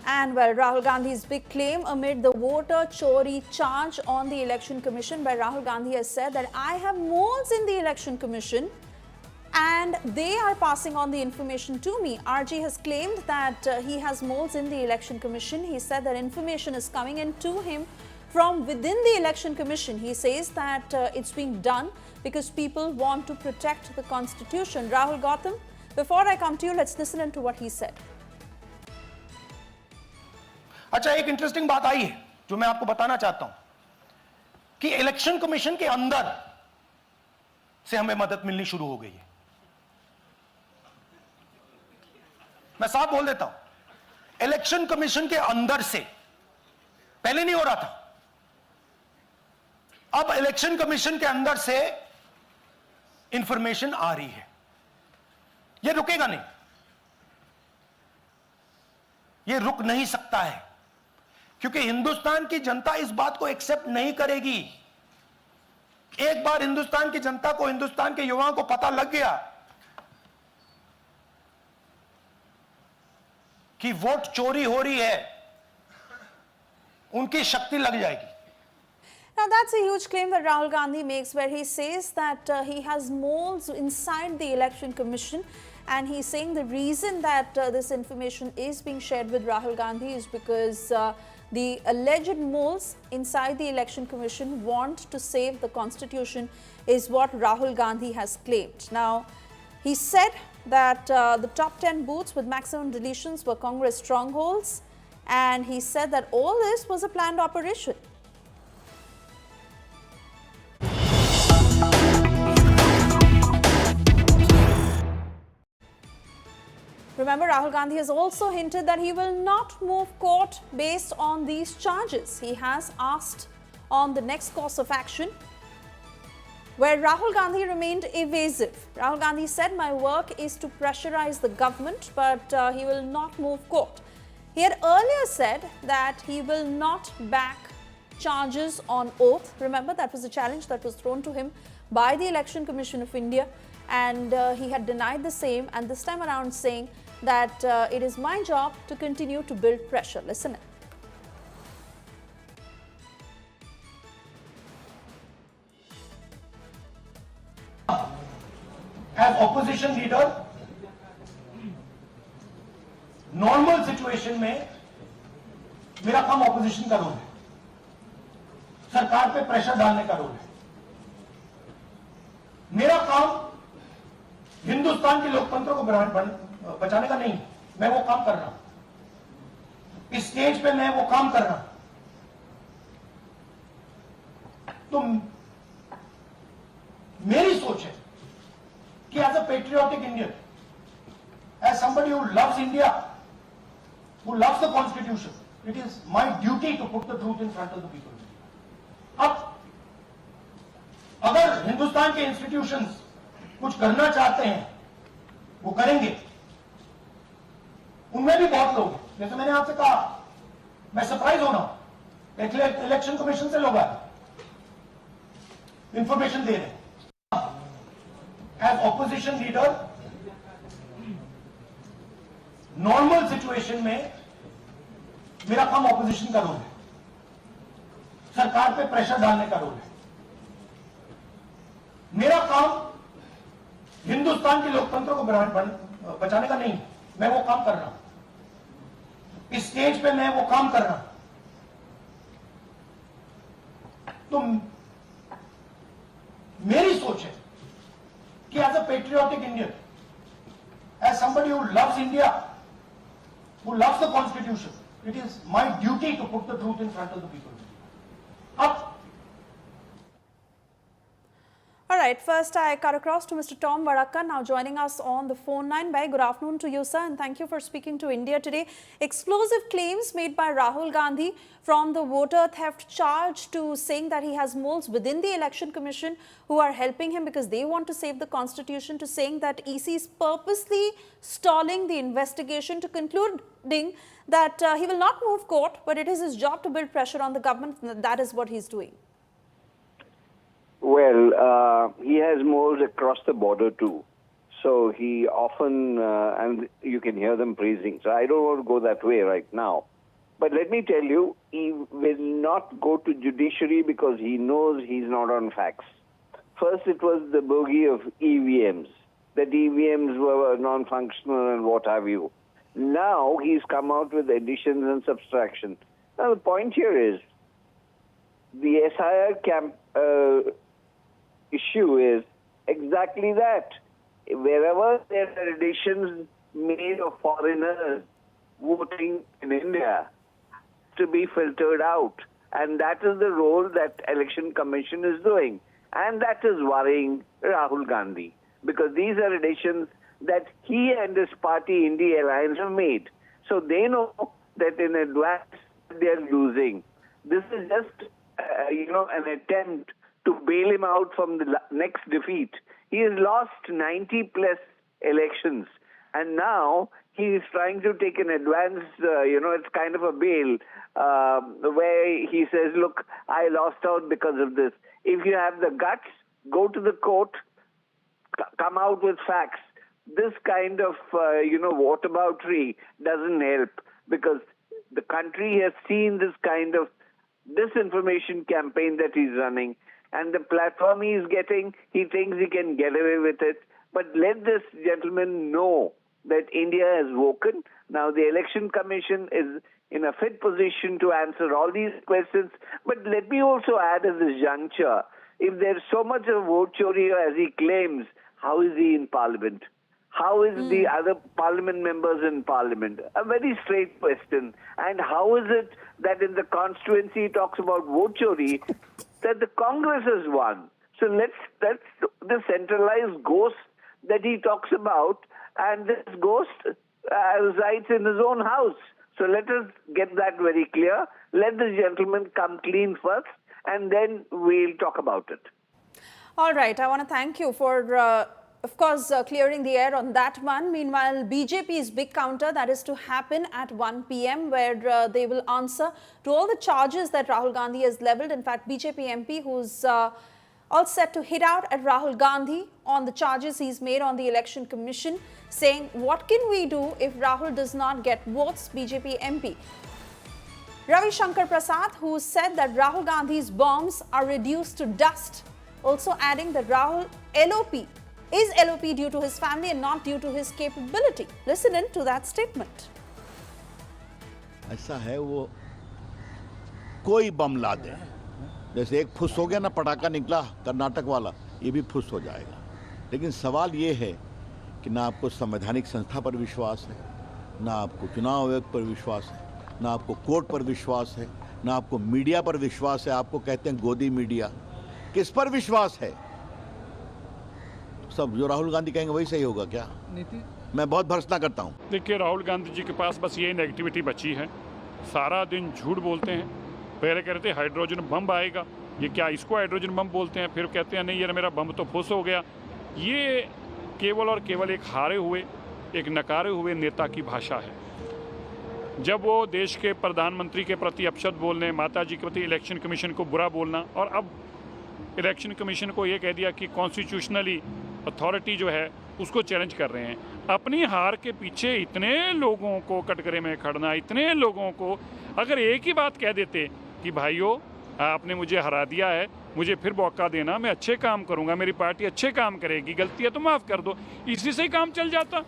And well, Rahul Gandhi's big claim amid the voter chori charge on the Election Commission, where Rahul Gandhi has said that I have moles in the Election Commission and they are passing on the information to me. RG has claimed that he has moles in the Election Commission. He said that information is coming in to him from within the Election Commission. He says that it's being done because people want to protect the Constitution. Rahul Gautam, before I come to you, let's listen into what he said. अच्छा, एक interesting बात आई है जो मैं आपको बताना चाहता हूं कि इलेक्शन कमीशन के अंदर से हमें मदद मिलनी शुरू हो गई है। मैं साफ बोल देता हूं, इलेक्शन कमीशन के अंदर से पहले नहीं हो रहा था, अब इलेक्शन कमीशन के अंदर से इंफॉर्मेशन आ रही है। यह रुकेगा नहीं, यह रुक नहीं सकता है, क्योंकि हिंदुस्तान की जनता इस बात को एक्सेप्ट नहीं करेगी। एक बार हिंदुस्तान की जनता को, हिंदुस्तान के युवाओं को पता लग गया कि वोट चोरी हो रही है, उनकी शक्ति लग जाएगी। Now that's a huge claim that Rahul Gandhi makes, where he says that he has moles inside the Election Commission, and he's saying the reason that this information is being shared with Rahul Gandhi is because the alleged moles inside the Election Commission want to save the Constitution, is what Rahul Gandhi has claimed. Now, he said that the top 10 booths with maximum deletions were Congress strongholds, and he said that all this was a planned operation. Remember, Rahul Gandhi has also hinted that he will not move court based on these charges. He has asked on the next course of action, where Rahul Gandhi remained evasive. Rahul Gandhi said, my work is to pressurize the government, but he will not move court. He had earlier said that he will not back charges on oath. Remember, that was a challenge that was thrown to him by the Election Commission of India, and he had denied the same, and this time around saying that it is my job to continue to build pressure. Listen in. As opposition leader, normal situation में मेरा काम opposition का role है, सरकार पे pressure डालने का role है। मेरा काम हिंदुस्तान के लोकतंत्र को बचाने का नहीं, मैं वो काम कर रहा हूं। इस स्टेज पे मैं वो काम कर रहा हूं। तो मेरी सोच है कि as a patriotic Indian, as somebody who loves India, who loves the constitution, it is my duty to put the truth in front of the people. अब अगर हिंदुस्तान के इंस्टीट्यूशंस कुछ करना चाहते हैं, वो करेंगे। उनमें भी बहुत लोग हैं, जैसे मैंने आपसे कहा, मैं सरप्राइज हो रहा हूं, इलेक्शन कमीशन से लोग आए, इंफॉर्मेशन दे रहे हैं। As opposition leader, normal situation में मेरा काम ऑपोजिशन का रोल है, सरकार पे प्रेशर डालने का रोल है। मेरा काम हिंदुस्तान के लोकतंत्र को बचाने का नहीं, मैं वो काम कर रहा हूं। इस स्टेज पे मैं वो काम कर रहा हूं। तो मेरी सोच है कि as a patriotic Indian, as somebody who loves India, who loves the constitution, it is my duty to put the truth in front of the people. अब All right, first I cut across to Mr. Tom Varadkar, now joining us on the phone line. Very good afternoon to you, sir, and thank you for speaking to India Today. Explosive claims made by Rahul Gandhi, from the voter theft charge to saying that he has moles within the Election Commission who are helping him because they want to save the Constitution, to saying that EC is purposely stalling the investigation, to concluding that he will not move court, but it is his job to build pressure on the government, and that is what he's doing. Well, he has moles across the border too. So he often, and you can hear them praising. So I don't want to go that way right now. But let me tell you, he will not go to judiciary because he knows he's not on facts. First, it was the bogey of EVMs, that EVMs were non-functional and what have you. Now he's come out with additions and subtraction. Now the point here is, the SIR issue is exactly that. Wherever there are additions made of foreigners voting in India, to be filtered out. And that is the role that Election Commission is doing. And that is worrying Rahul Gandhi, because these are additions that he and his party, India Alliance, have made. So they know that in advance they are losing. This is just, an attempt to bail him out from the next defeat. He has lost 90 plus elections, and now he is trying to take an advance, it's kind of a bail, where he says, look, I lost out because of this. If you have the guts, go to the court, come out with facts. This kind of, whataboutery doesn't help, because the country has seen this kind of disinformation campaign that he's running, and the platform he's getting, he thinks he can get away with it. But let this gentleman know that India has woken. Now the Election Commission is in a fit position to answer all these questions. But let me also add at this juncture, if there's so much of vote chori as he claims, how is he in Parliament? How is the other Parliament members in Parliament? A very straight question. And how is it that in the constituency he talks about vote chori, that the Congress has won? So that's the centralized ghost that he talks about, and this ghost resides in his own house. So let us get that very clear. Let the gentleman come clean first, and then we'll talk about it. All right. I want to thank you for, of course, clearing the air on that one. Meanwhile, BJP's big counter, that is to happen at 1 p.m., where they will answer to all the charges that Rahul Gandhi has leveled. In fact, BJP MP, who's all set to hit out at Rahul Gandhi on the charges he's made on the Election Commission, saying, what can we do if Rahul does not get votes? BJP MP Ravi Shankar Prasad, who said that Rahul Gandhi's bombs are reduced to dust, also adding that Rahul LOP is LOP due to his family and not due to his capability. Listen in to that statement. ऐसा है वो कोई बम ला दे, जैसे एक फुस हो गया ना, पटाखा निकला कर्नाटक वाला, ये भी फुस हो जाएगा। लेकिन सवाल ये है कि ना आपको संवैधानिक संस्था पर विश्वास है, ना आपको चुनाव आयोग पर विश्वास है, ना आपको कोर्ट पर विश्वास है, ना आपको मीडिया पर विश्वास है। आपको कहते हैं गोदी मीडिया, किस पर विश्वास है? सब जो राहुल गांधी कहेंगे वही सही होगा क्या? मैं बहुत भर्त्सना करता हूँ। देखिए, राहुल गांधी जी के पास बस ये नेगेटिविटी बची है, सारा दिन झूठ बोलते हैं। पहले कह रहे थे हाइड्रोजन बम आएगा, ये क्या इसको हाइड्रोजन बम बोलते हैं? फिर कहते हैं नहीं यार मेरा बम तो फुस हो गया। ये केवल और केवल एक हारे हुए, एक नकारे हुए नेता की भाषा है। जब वो देश के प्रधानमंत्री के प्रति अपशब्द बोलने, माता जी के प्रति इलेक्शन कमीशन को बुरा बोलना, और अब इलेक्शन कमीशन को ये कह दिया कि कॉन्स्टिट्यूशनली अथॉरिटी जो है उसको चैलेंज कर रहे हैं। अपनी हार के पीछे इतने लोगों को कटघरे में खड़ना, इतने लोगों को अगर एक ही बात कह देते कि भाइयों आपने मुझे हरा दिया है, मुझे फिर मौका देना, मैं अच्छे काम करूंगा, मेरी पार्टी अच्छे काम करेगी, गलती है तो माफ़ कर दो, इसी से ही काम चल जाता।